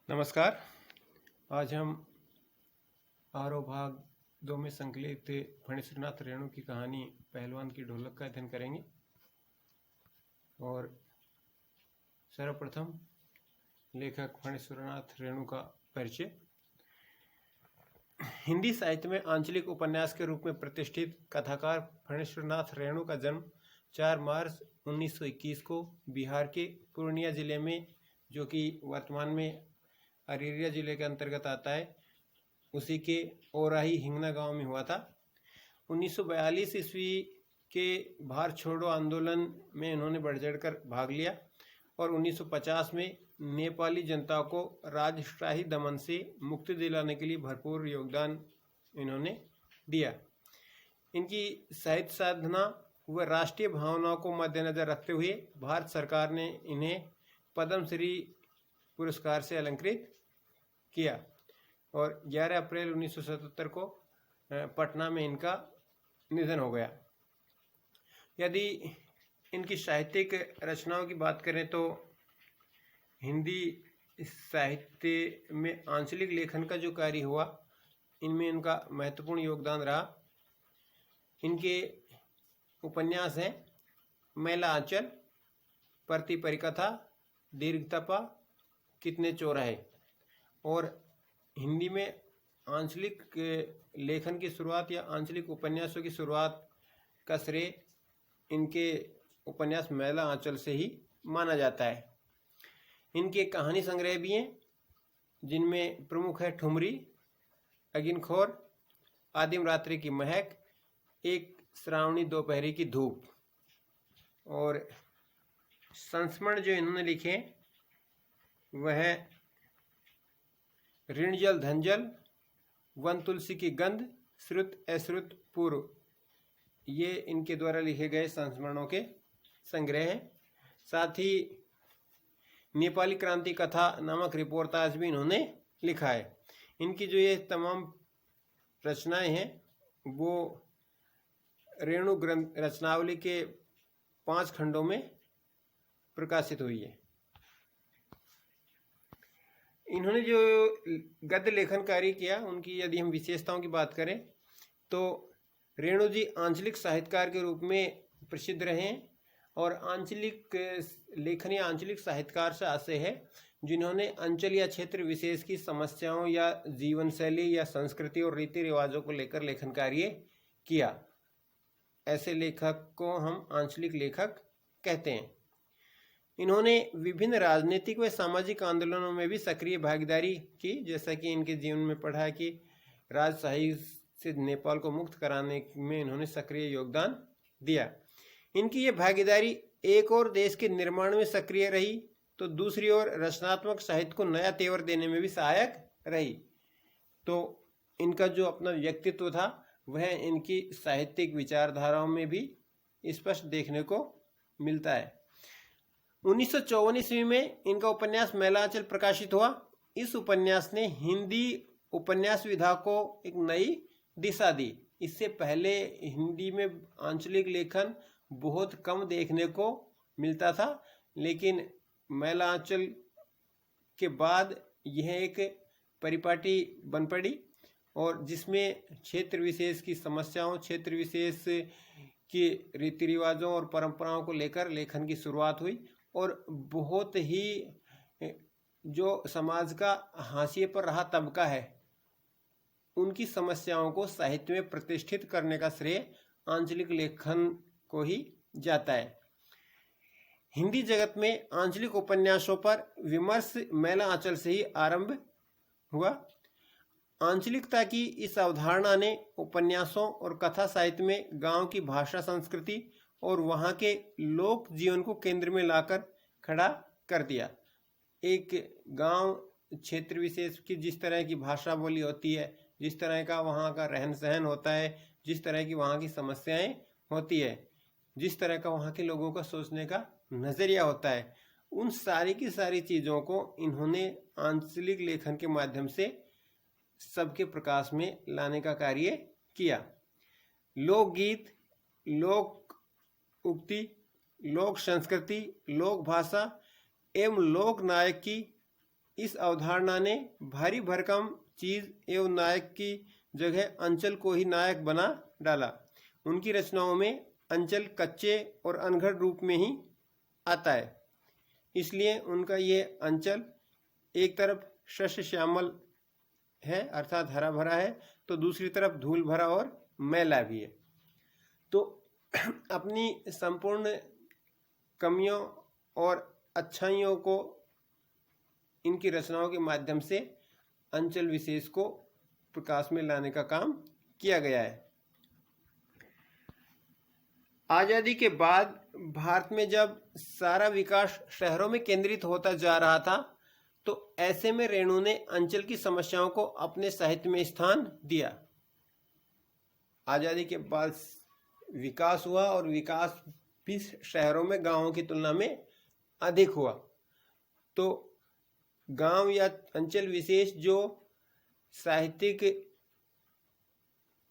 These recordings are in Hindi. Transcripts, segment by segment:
नमस्कार। आज हम आरोह भाग 2 में संकलित फणीश्वरनाथ रेणु की कहानी पहलवान की ढोलक का अध्ययन करेंगे। और सर्वप्रथम लेखक फणीश्वरनाथ रेणु का परिचय। हिंदी साहित्य में आंचलिक उपन्यास के रूप में प्रतिष्ठित कथाकार फणीश्वरनाथ रेणु का जन्म 4 मार्च 1921 को बिहार के पूर्णिया जिले में, जो कि वर्तमान में अररिया जिले के अंतर्गत आता है, उसी के ओराही हिंगना गांव में हुआ था। 1942 ईस्वी के भारत छोड़ो आंदोलन में इन्होंने बढ़ चढ़कर भाग लिया और 1950 में नेपाली जनता को राजशाही दमन से मुक्ति दिलाने के लिए भरपूर योगदान इन्होंने दिया। इनकी साहित्य साधना व राष्ट्रीय भावनाओं को मद्देनजर रखते हुए भारत सरकार ने इन्हें पद्मश्री पुरस्कार से अलंकृत किया और 11 अप्रैल 1977 को पटना में इनका निधन हो गया। यदि इनकी साहित्यिक रचनाओं की बात करें तो हिंदी साहित्य में आंचलिक लेखन का जो कार्य हुआ, इनमें इनका महत्वपूर्ण योगदान रहा। इनके उपन्यास हैं मैला आंचल, परती परिकथा, दीर्घतपा, कितने चौराहे। और हिंदी में आंचलिक लेखन की शुरुआत या आंचलिक उपन्यासों की शुरुआत का श्रेय इनके उपन्यास मैला आंचल से ही माना जाता है। इनके कहानी संग्रह भी हैं, जिनमें प्रमुख है ठुमरी, अगिनखोर, आदिम रात्रि की महक, एक श्रावणी दोपहरी की धूप। और संस्मरण जो इन्होंने लिखे वह ऋण जल धन जल, वन तुलसी की गंध, श्रुत अश्रुत पूर्व, ये इनके द्वारा लिखे गए संस्मरणों के संग्रह हैं। साथ ही नेपाली क्रांति कथा नामक रिपोर्टाज भी इन्होंने लिखा है। इनकी जो ये तमाम रचनाएं हैं वो रेणु ग्रंथ रचनावली के 5 खंडों में प्रकाशित हुई है। इन्होंने जो गद्य लेखन कार्य किया, उनकी यदि हम विशेषताओं की बात करें तो रेणु जी आंचलिक साहित्यकार के रूप में प्रसिद्ध रहे हैं। और आंचलिक लेखन या आंचलिक साहित्यकार से आशय है जिन्होंने अंचल या क्षेत्र विशेष की समस्याओं या जीवन शैली या संस्कृति और रीति रिवाजों को लेकर लेखन कार्य किया। ऐसे लेखक को हम आंचलिक लेखक कहते हैं। इन्होंने विभिन्न राजनीतिक व सामाजिक आंदोलनों में भी सक्रिय भागीदारी की, जैसा कि इनके जीवन में पढ़ा है कि राजशाही से नेपाल को मुक्त कराने में इन्होंने सक्रिय योगदान दिया। इनकी ये भागीदारी एक और देश के निर्माण में सक्रिय रही तो दूसरी ओर रचनात्मक साहित्य को नया तेवर देने में भी सहायक रही। तो इनका जो अपना व्यक्तित्व था वह इनकी साहित्यिक विचारधाराओं में भी स्पष्ट देखने को मिलता है। 1954 ईस्वी में इनका उपन्यास मैला आंचल प्रकाशित हुआ। इस उपन्यास ने हिंदी उपन्यास विधा को एक नई दिशा दी। इससे पहले हिंदी में आंचलिक लेखन बहुत कम देखने को मिलता था, लेकिन मैला आंचल के बाद यह एक परिपाटी बन पड़ी और जिसमें क्षेत्र विशेष की समस्याओं, क्षेत्र विशेष के रीति रिवाजों और परंपराओं को लेकर लेखन की शुरुआत हुई। और बहुत ही जो समाज का हाशिए पर रहा तबका है, उनकी समस्याओं को साहित्य में प्रतिष्ठित करने का श्रेय आंचलिक लेखन को ही जाता है। हिंदी जगत में आंचलिक उपन्यासों पर विमर्श मैला आंचल से ही आरंभ हुआ। आंचलिकता की इस अवधारणा ने उपन्यासों और कथा साहित्य में गांव की भाषा, संस्कृति और वहाँ के लोक जीवन को केंद्र में लाकर खड़ा कर दिया। एक गांव क्षेत्र विशेष की जिस तरह की भाषा बोली होती है, जिस तरह का वहाँ का रहन सहन होता है, जिस तरह की वहाँ की समस्याएं होती है, जिस तरह का वहाँ के लोगों का सोचने का नज़रिया होता है, उन सारी की सारी चीज़ों को इन्होंने आंचलिक लेखन के माध्यम से सबके प्रकाश में लाने का कार्य किया। लोकगीत, लोक उक्ति, लोक संस्कृति, लोक भाषा एवं लोक नायक की इस अवधारणा ने भारी भरकम चीज एवं नायक की जगह अंचल को ही नायक बना डाला। उनकी रचनाओं में अंचल कच्चे और अनघड़ रूप में ही आता है, इसलिए उनका ये अंचल एक तरफ शस्य श्यामल है अर्थात हरा भरा है, तो दूसरी तरफ धूल भरा और मैला भी है। तो अपनी संपूर्ण कमियों और अच्छाइयों को इनकी रचनाओं के माध्यम से अंचल विशेष को प्रकाश में लाने का काम किया गया है। आजादी के बाद भारत में जब सारा विकास शहरों में केंद्रित होता जा रहा था, तो ऐसे में रेणु ने अंचल की समस्याओं को अपने साहित्य में स्थान दिया। आजादी के बाद विकास हुआ और विकास भी शहरों में गांवों की तुलना में अधिक हुआ, तो गांव या अंचल विशेष जो साहित्यिक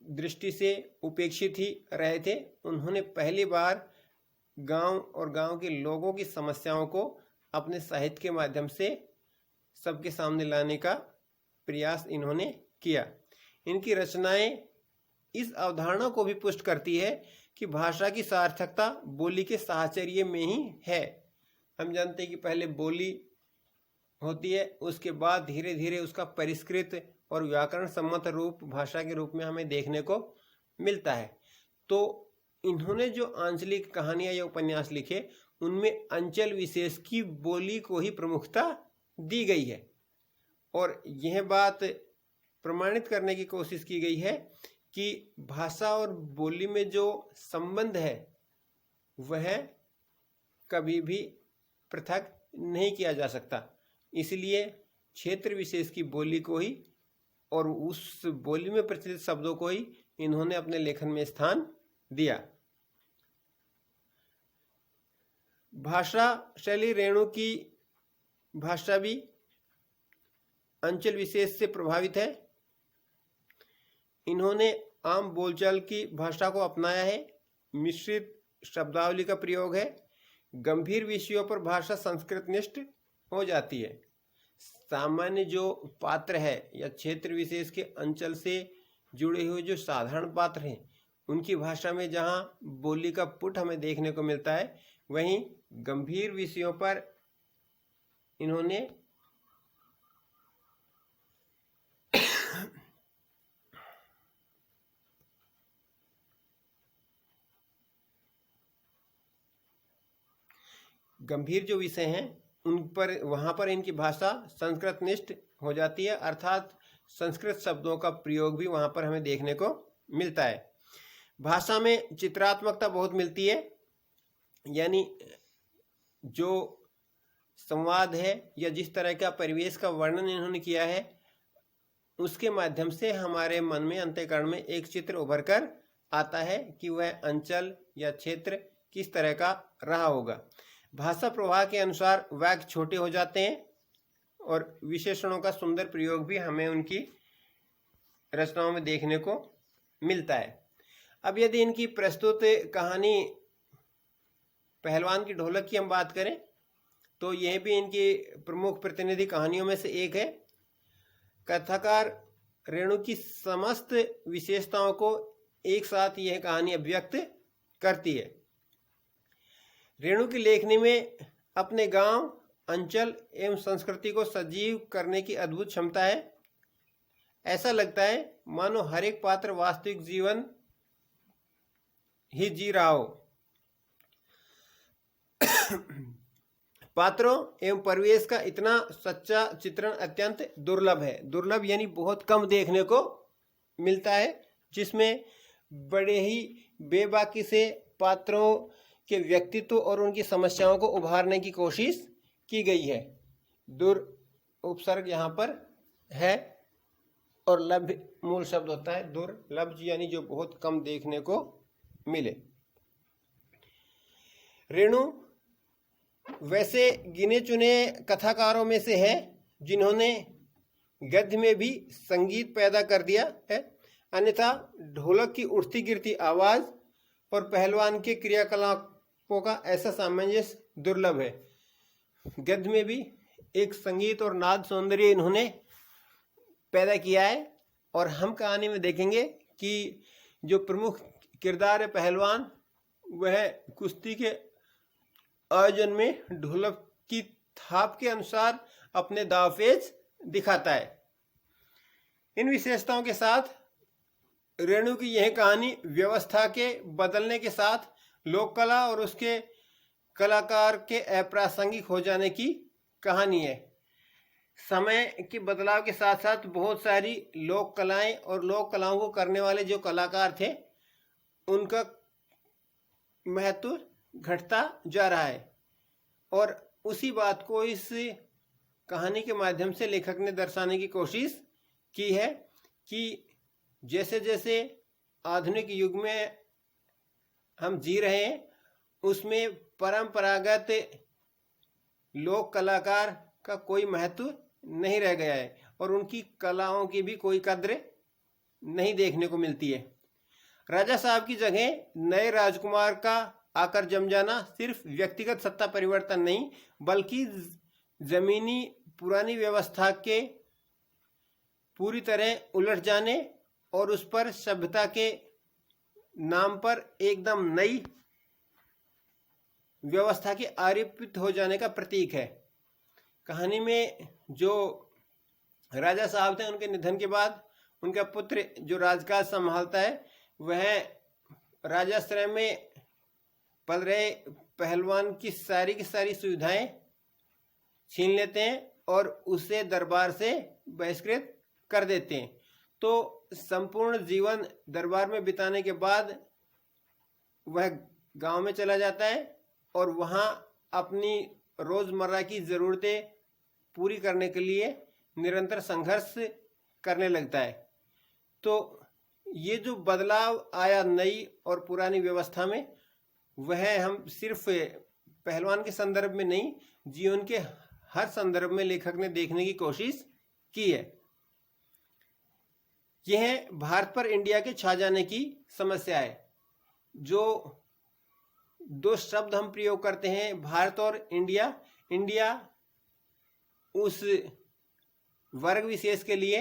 दृष्टि से उपेक्षित ही रहे थे, उन्होंने पहली बार गांव और गांव के लोगों की समस्याओं को अपने साहित्य के माध्यम से सबके सामने लाने का प्रयास इन्होंने किया। इनकी रचनाएं इस अवधारणा को भी पुष्ट करती है कि भाषा की सार्थकता बोली के साहचर्य में ही है। हम जानते हैं कि पहले बोली होती है, उसके बाद धीरे धीरे उसका परिष्कृत और व्याकरण सम्मत रूप भाषा के रूप में हमें देखने को मिलता है। तो इन्होंने जो आंचलिक कहानियां या उपन्यास लिखे, उनमें अंचल विशेष की बोली को ही प्रमुखता दी गई है, और यह बात प्रमाणित करने की कोशिश की गई है कि भाषा और बोली में जो संबंध है वह कभी भी पृथक नहीं किया जा सकता। इसलिए क्षेत्र विशेष की बोली को ही और उस बोली में प्रचलित शब्दों को ही इन्होंने अपने लेखन में स्थान दिया। भाषा शैली रेणु की भाषा भी अंचल विशेष से प्रभावित है। इन्होंने आम बोलचाल की भाषा को अपनाया है, मिश्रित शब्दावली का प्रयोग है, गंभीर विषयों पर भाषा संस्कृतनिष्ठ हो जाती है। सामान्य जो पात्र है या क्षेत्र विशेष के अंचल से जुड़े हुए जो साधारण पात्र हैं, उनकी भाषा में जहाँ बोली का पुट हमें देखने को मिलता है, वहीं गंभीर विषयों पर इन्होंने गंभीर जो विषय हैं उन पर वहाँ पर इनकी भाषा संस्कृतनिष्ठ हो जाती है, अर्थात संस्कृत शब्दों का प्रयोग भी वहाँ पर हमें देखने को मिलता है। भाषा में चित्रात्मकता बहुत मिलती है, यानी जो संवाद है या जिस तरह का परिवेश का वर्णन इन्होंने किया है, उसके माध्यम से हमारे मन में अंतःकरण में एक चित्र उभर कर आता है कि वह अंचल या क्षेत्र किस तरह का रहा होगा। भाषा प्रवाह के अनुसार वाक्य छोटे हो जाते हैं और विशेषणों का सुंदर प्रयोग भी हमें उनकी रचनाओं में देखने को मिलता है। अब यदि इनकी प्रस्तुत कहानी पहलवान की ढोलक की हम बात करें, तो यह भी इनकी प्रमुख प्रतिनिधि कहानियों में से एक है। कथाकार रेणु की समस्त विशेषताओं को एक साथ यह कहानी अभिव्यक्त करती है। रेणु की लेखनी में अपने गांव, अंचल एवं संस्कृति को सजीव करने की अद्भुत क्षमता है। ऐसा लगता है मानो हर एक पात्र वास्तविक जीवन ही जी रहा हो। पात्रों एवं परिवेश का इतना सच्चा चित्रण अत्यंत दुर्लभ है। दुर्लभ यानी बहुत कम देखने को मिलता है, जिसमें बड़े ही बेबाकी से पात्रों के व्यक्तित्व और उनकी समस्याओं को उभारने की कोशिश की गई है। दुर उपसर्ग यहाँ पर है और लभ्य मूल शब्द होता है। दुर्लभ यानी जो बहुत कम देखने को मिले। रेणु वैसे गिने चुने कथाकारों में से है जिन्होंने गद्य में भी संगीत पैदा कर दिया है, अन्यथा ढोलक की उठती गिरती आवाज और पहलवान के क्रियाकलापों का ऐसा सामंजस्य दुर्लभ है। गद्य में भी एक संगीत और नाद सौंदर्य इन्होंने पैदा किया है। और हम कहानी में देखेंगे कि जो प्रमुख किरदार है पहलवान, वह कुश्ती के आयोजन में ढोलक की थाप के अनुसार अपने दावपेच दिखाता है। इन विशेषताओं के साथ रेणु की यह कहानी व्यवस्था के बदलने के साथ लोक कला और उसके कलाकार के अप्रासंगिक हो जाने की कहानी है। समय के बदलाव के साथ साथ बहुत सारी लोक कलाएं और लोक कलाओं को करने वाले जो कलाकार थे उनका महत्व घटता जा रहा है। और उसी बात को इस कहानी के माध्यम से लेखक ने दर्शाने की कोशिश की है कि जैसे जैसे आधुनिक युग में हम जी रहे हैं, उसमें परंपरागत लोक कलाकार का कोई महत्व नहीं रह गया है और उनकी कलाओं की भी कोई कद्र नहीं देखने को मिलती है। राजा साहब की जगह नए राजकुमार का आकर जम जाना सिर्फ व्यक्तिगत सत्ता परिवर्तन नहीं, बल्कि जमीनी पुरानी व्यवस्था के पूरी तरह उलट जाने और उस पर सभ्यता के नाम पर एकदम नई व्यवस्था के आरोपित हो जाने का प्रतीक है। कहानी में जो राजा साहब थे, उनके निधन के बाद उनका पुत्र जो राजकाज संभालता है, वह राजाश्रय में पल रहे पहलवान की सारी सुविधाएं छीन लेते हैं और उसे दरबार से बहिष्कृत कर देते हैं। तो संपूर्ण जीवन दरबार में बिताने के बाद वह गांव में चला जाता है और वहां अपनी रोजमर्रा की जरूरतें पूरी करने के लिए निरंतर संघर्ष करने लगता है। तो ये जो बदलाव आया नई और पुरानी व्यवस्था में, वह हम सिर्फ पहलवान के संदर्भ में नहीं, जीवन के हर संदर्भ में लेखक ने देखने की कोशिश की है। यह भारत पर इंडिया के छा जाने की समस्या है। जो दो शब्द हम प्रयोग करते हैं, भारत और इंडिया, इंडिया उस वर्ग विशेष के लिए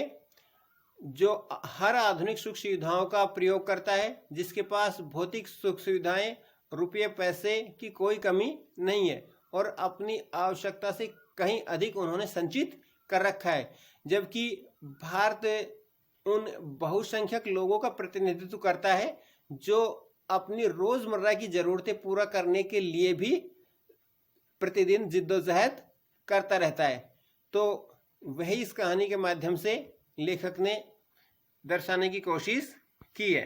जो हर आधुनिक सुख सुविधाओं का प्रयोग करता है, जिसके पास भौतिक सुख सुविधाएं, रुपये पैसे की कोई कमी नहीं है और अपनी आवश्यकता से कहीं अधिक उन्होंने संचित कर रखा है। जबकि भारत उन बहुसंख्यक लोगों का प्रतिनिधित्व करता है जो अपनी रोजमर्रा की जरूरतें पूरा करने के लिए भी प्रतिदिन जिद्दोजहद करता रहता है। तो वही इस कहानी के माध्यम से लेखक ने दर्शाने की कोशिश की है।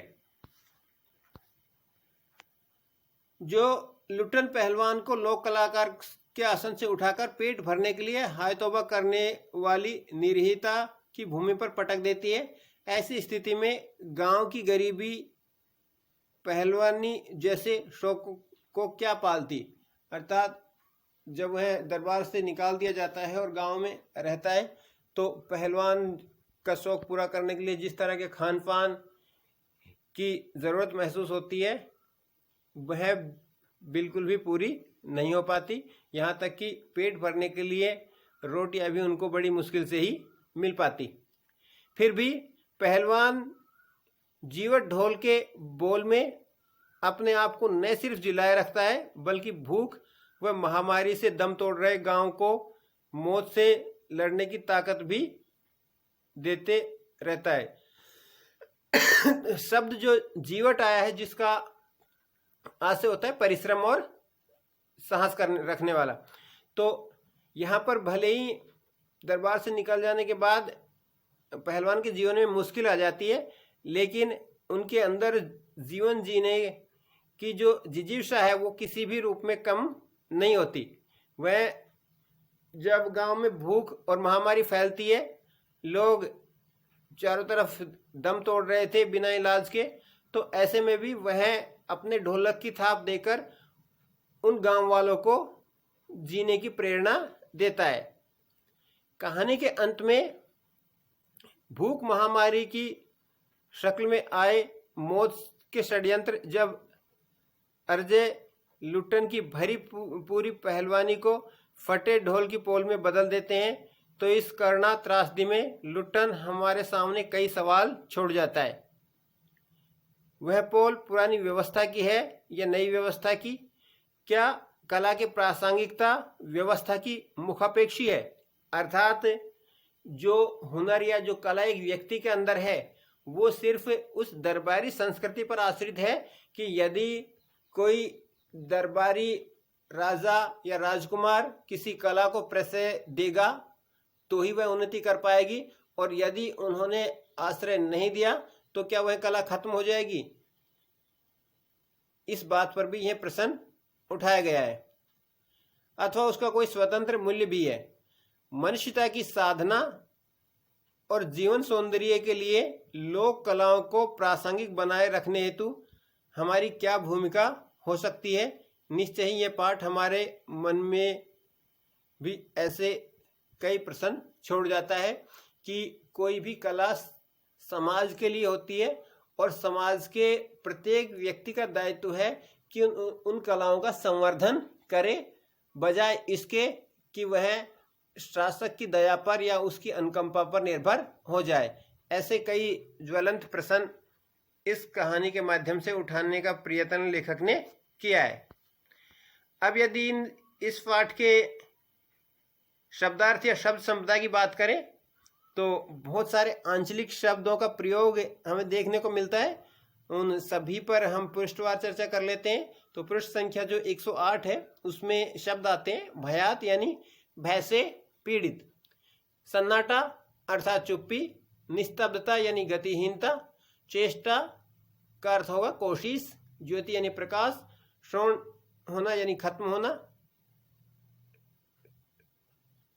जो लुट्टन पहलवान को लोक कलाकार के आसन से उठाकर पेट भरने के लिए हाय तौबा करने वाली निरहीता की भूमि पर पटक देती है, ऐसी स्थिति में गांव की गरीबी पहलवानी जैसे शौक को क्या पालती। अर्थात जब वह दरबार से निकाल दिया जाता है और गांव में रहता है, तो पहलवान का शौक पूरा करने के लिए जिस तरह के खान पान की ज़रूरत महसूस होती है, वह बिल्कुल भी पूरी नहीं हो पाती। यहाँ तक कि पेट भरने के लिए रोटियां भी उनको बड़ी मुश्किल से ही मिल पाती। फिर भी पहलवान जीवट ढोल के बोल में अपने आप को न सिर्फ जिलाए रखता है, बल्कि भूख व महामारी से दम तोड़ रहे गांव को मौत से लड़ने की ताकत भी देते रहता है। शब्द जो जीवट आया है, जिसका आज से होता है परिश्रम और साहस रखने वाला। तो यहाँ पर भले ही दरबार से निकल जाने के बाद पहलवान के जीवन में मुश्किल आ जाती है, लेकिन उनके अंदर जीवन जीने की जो जिजीविषा है वो किसी भी रूप में कम नहीं होती। वह जब गांव में भूख और महामारी फैलती है, लोग चारों तरफ दम तोड़ रहे थे बिना इलाज के, तो ऐसे में भी वह अपने ढोलक की थाप देकर उन गांव वालों को जीने की प्रेरणा देता है। कहानी के अंत में भूख महामारी की शक्ल में आए मौत के षड्यंत्र जब अजय लुट्टन की भरी पूरी पहलवानी को फटे ढोल की पोल में बदल देते हैं, तो इस करुणा त्रासदी में लुट्टन हमारे सामने कई सवाल छोड़ जाता है। वह पोल पुरानी व्यवस्था की है या नई व्यवस्था की? क्या कला की प्रासंगिकता व्यवस्था की मुखापेक्षी है? अर्थात जो हुनर या जो कला एक व्यक्ति के अंदर है वो सिर्फ उस दरबारी संस्कृति पर आश्रित है कि यदि कोई दरबारी राजा या राजकुमार किसी कला को प्रश्रय देगा तो ही वह उन्नति कर पाएगी, और यदि उन्होंने आश्रय नहीं दिया तो क्या वह कला खत्म हो जाएगी? इस बात पर भी यह प्रश्न उठाया गया है। अथवा उसका कोई स्वतंत्र मूल्य भी है। मनुष्यता की साधना और जीवन सौंदर्य के लिए लोक कलाओं को प्रासंगिक बनाए रखने हेतु हमारी क्या भूमिका हो सकती है? निश्चय ही यह पाठ हमारे मन में भी ऐसे कई प्रश्न छोड़ जाता है कि कोई भी कला समाज के लिए होती है और समाज के प्रत्येक व्यक्ति का दायित्व है कि उन कलाओं का संवर्धन करे, बजाय इसके कि वह शासक की दया पर या उसकी अनुकंपा पर निर्भर हो जाए। ऐसे कई ज्वलंत प्रश्न इस कहानी के माध्यम से उठाने का प्रयत्न लेखक ने किया है। अब यदि इस पाठ के शब्दार्थ या शब्द संपदा की बात करें तो बहुत सारे आंचलिक शब्दों का प्रयोग हमें देखने को मिलता है। उन सभी पर हम पृष्ठवार चर्चा कर लेते हैं। तो पृष्ठ संख्या जो 108 है उसमें शब्द आते हैं भयात यानी भय से पीड़ित, सन्नाटा अर्थात चुप्पी, निस्तब्धता यानी गतिहीनता, चेष्टा का अर्थ होगा कोशिश, ज्योति यानी प्रकाश, श्रवण होना यानी खत्म होना,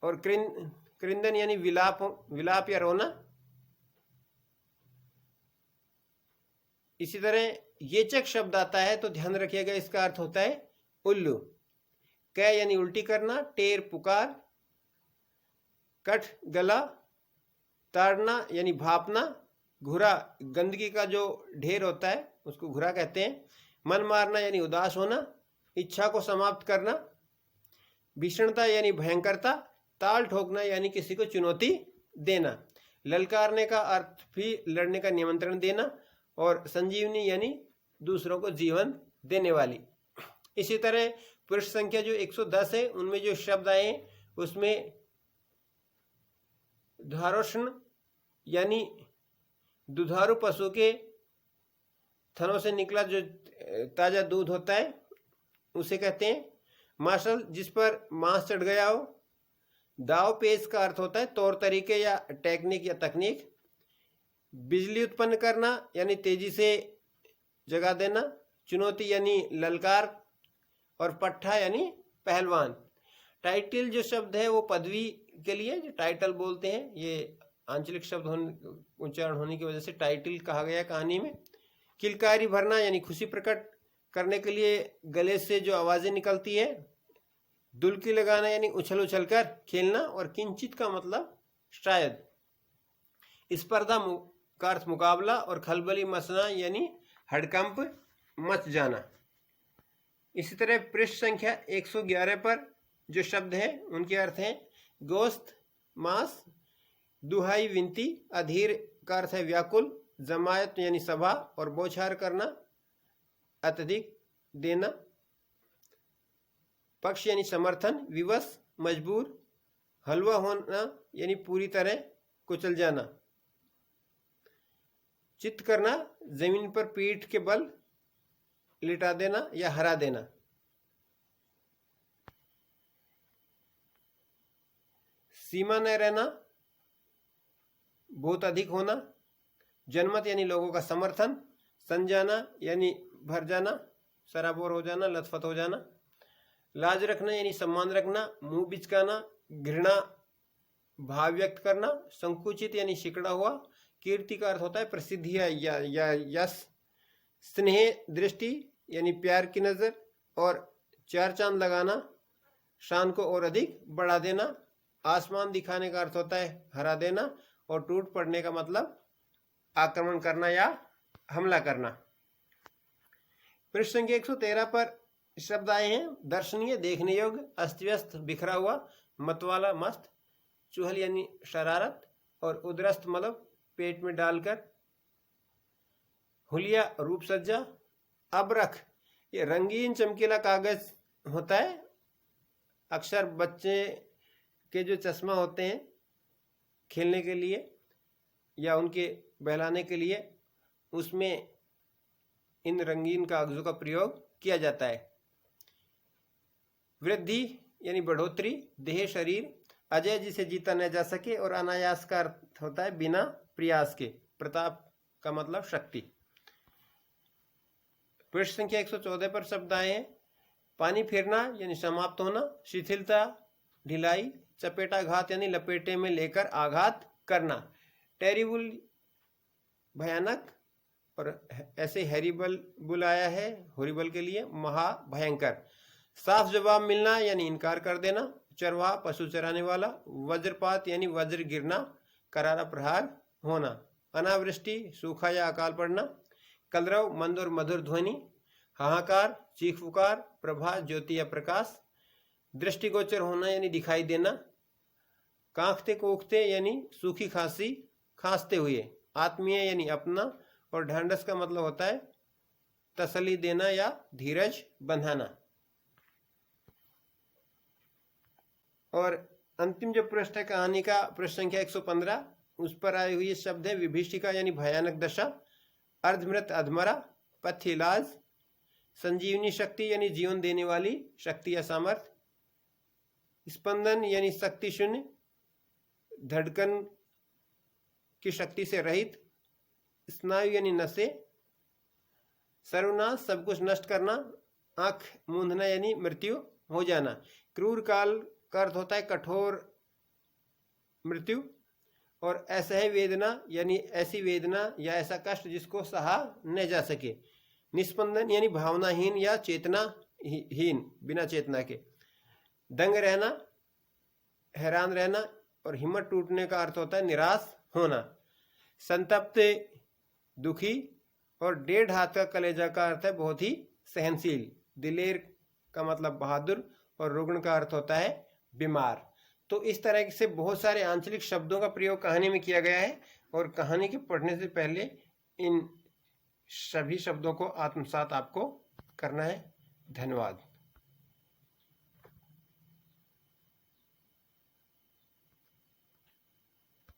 और कृंदन यानी विलाप या रोना। इसी तरह येचक शब्द आता है तो ध्यान रखिएगा, इसका अर्थ होता है उल्लू। कै यानी उल्टी करना, टेर पुकार, कठ गला, ताड़ना यानी भापना, घुरा गंदगी का जो ढेर होता है उसको घुरा कहते हैं, मन मारना यानी उदास होना, इच्छा को समाप्त करना, भीषणता यानी भयंकरता, ताल ठोकना यानी किसी को चुनौती देना, ललकारने का अर्थ भी लड़ने का निमंत्रण देना, और संजीवनी यानी दूसरों को जीवन देने वाली। इसी तरह पृष्ठ संख्या जो 110 है उनमें जो शब्द आए उसमें धारोष्ण यानी दुधारू पशु के थनों से निकला जो ताजा दूध होता है उसे कहते हैं। मार्शल जिस पर मांस चढ़ गया हो। दाव पेच का अर्थ होता है तौर तरीके या टेक्निक या तकनीक। बिजली उत्पन्न करना यानी तेजी से जगा देना, चुनौती यानी ललकार, और पट्ठा यानी पहलवान। टाइटल जो शब्द है वो पदवी के लिए जो टाइटल बोलते हैं, ये आंचलिक शब्द उच्चारण होने की वजह से टाइटल कहा गया कहानी में। किलकारी भरना यानी खुशी प्रकट करने के लिए गले से जो आवाजें निकलती है। दुलकी लगाना यानी उछल उछल कर खेलना, और किंचित का मतलब शायद। स्पर्धा का अर्थ मुकाबला, और खलबली मचना यानी हड़कंप मच जाना। इसी तरह पृष्ठ संख्या 111 पर जो शब्द है उनके अर्थ हैं गोश्त मांस, दुहाई विनती, अधीर का अर्थ है व्याकुल, जमायत यानी सभा, और बौछार करना अत्यधिक देना, पक्ष यानी समर्थन, विवश मजबूर, हलवा होना यानी पूरी तरह कुचल जाना, चित्त करना जमीन पर पीठ के बल लिटा देना या हरा देना। सीमा न रहना बहुत अधिक होना, जनमत यानी लोगों का समर्थन, संजाना यानी भर जाना, सराबोर हो जाना, लथपथ हो जाना, लाज रखना यानी सम्मान रखना, मुंह बिचकाना, घृणा भाव व्यक्त करना, संकुचित यानी सिकड़ा हुआ, कीर्ति का अर्थ होता है प्रसिद्धि या यश, स्नेह दृष्टि यानी प्यार की नजर, और चार चांद लगाना शान को और अधिक बढ़ा देना, आसमान दिखाने का अर्थ होता है हरा देना, और टूट पड़ने का मतलब आक्रमण करना या हमला करना। पृष्ठ संख्या 113 पर शब्द आए हैं दर्शनीय, देखने योग्य, अस्त व्यस्त, बिखरा हुआ, मतवाला, मस्त, चुहल यानी शरारत, और उदरस्त मतलब पेट में डालकर, हुलिया रूप सज्जा, अबरख ये रंगीन चमकीला कागज होता है, अक्सर बच्चे के जो चश्मा होते हैं खेलने के लिए या उनके बहलाने के लिए, उसमें इन रंगीन कागजों का प्रयोग किया जाता है। वृद्धि यानी बढ़ोतरी, देह शरीर, अजय जिसे जीता न जा सके, और अनायास का अर्थ होता है बिना प्रयास के, प्रताप का मतलब शक्ति। पृष्ठ संख्या 114 पर शब्द आए हैं पानी फेरना यानी समाप्त होना, शिथिलता, ढिलाई, चपेटाघात यानी लपेटे में लेकर आघात करना, टेरिबल भयानक, और ऐसे हैरिबल बुलाया है हॉरिबल के लिए, महा भयंकर, साफ जवाब मिलना यानी इनकार कर देना, चरवाहा पशु चराने वाला, वज्रपात यानी वज्र गिरना, करारा प्रहार होना, अनावृष्टि सूखा या अकाल पड़ना, कलरव मंद और मधुर ध्वनि, हाहाकार चीख पुकार, प्रभा ज्योति या प्रकाश, दृष्टिगोचर होना यानी दिखाई देना, कांखते कोखते यानी सूखी खांसी खांसते हुए, आत्मीय यानी अपना, और ढांढस का मतलब होता है तसल्ली देना या धीरज बंधाना। और अंतिम जो पृष्ठ है कहानी का, पृष्ठ संख्या 115, उस पर आए हुए शब्द है विभीषिका यानी भयानक दशा, अर्धमृत अधमरा, पथ्य इलाज, संजीवनी शक्ति यानी जीवन देने वाली शक्ति या सामर्थ्य, स्पंदन यानी शक्ति शून्य, धड़कन की शक्ति से रहित, स्नायु यानी नसें, सर्वनाश सब कुछ नष्ट करना, आंख मूंदना यानी मृत्यु हो जाना, क्रूर काल का अर्थ होता है कठोर मृत्यु, और असह्य वेदना यानी ऐसी वेदना या ऐसा कष्ट जिसको सहा न जा सके, निस्पंदन यानी भावनाहीन या चेतनाहीन बिना चेतना के, दंग रहना हैरान रहना, और हिम्मत टूटने का अर्थ होता है निराश होना, संतप्त दुखी, और 1.5 हाथ का कलेजा का अर्थ है बहुत ही सहनशील, दिलेर का मतलब बहादुर, और रुग्ण का अर्थ होता है बीमार। तो इस तरह से बहुत सारे आंचलिक शब्दों का प्रयोग कहानी में किया गया है, और कहानी के पढ़ने से पहले इन सभी शब्दों को आत्मसात आपको करना है। धन्यवाद।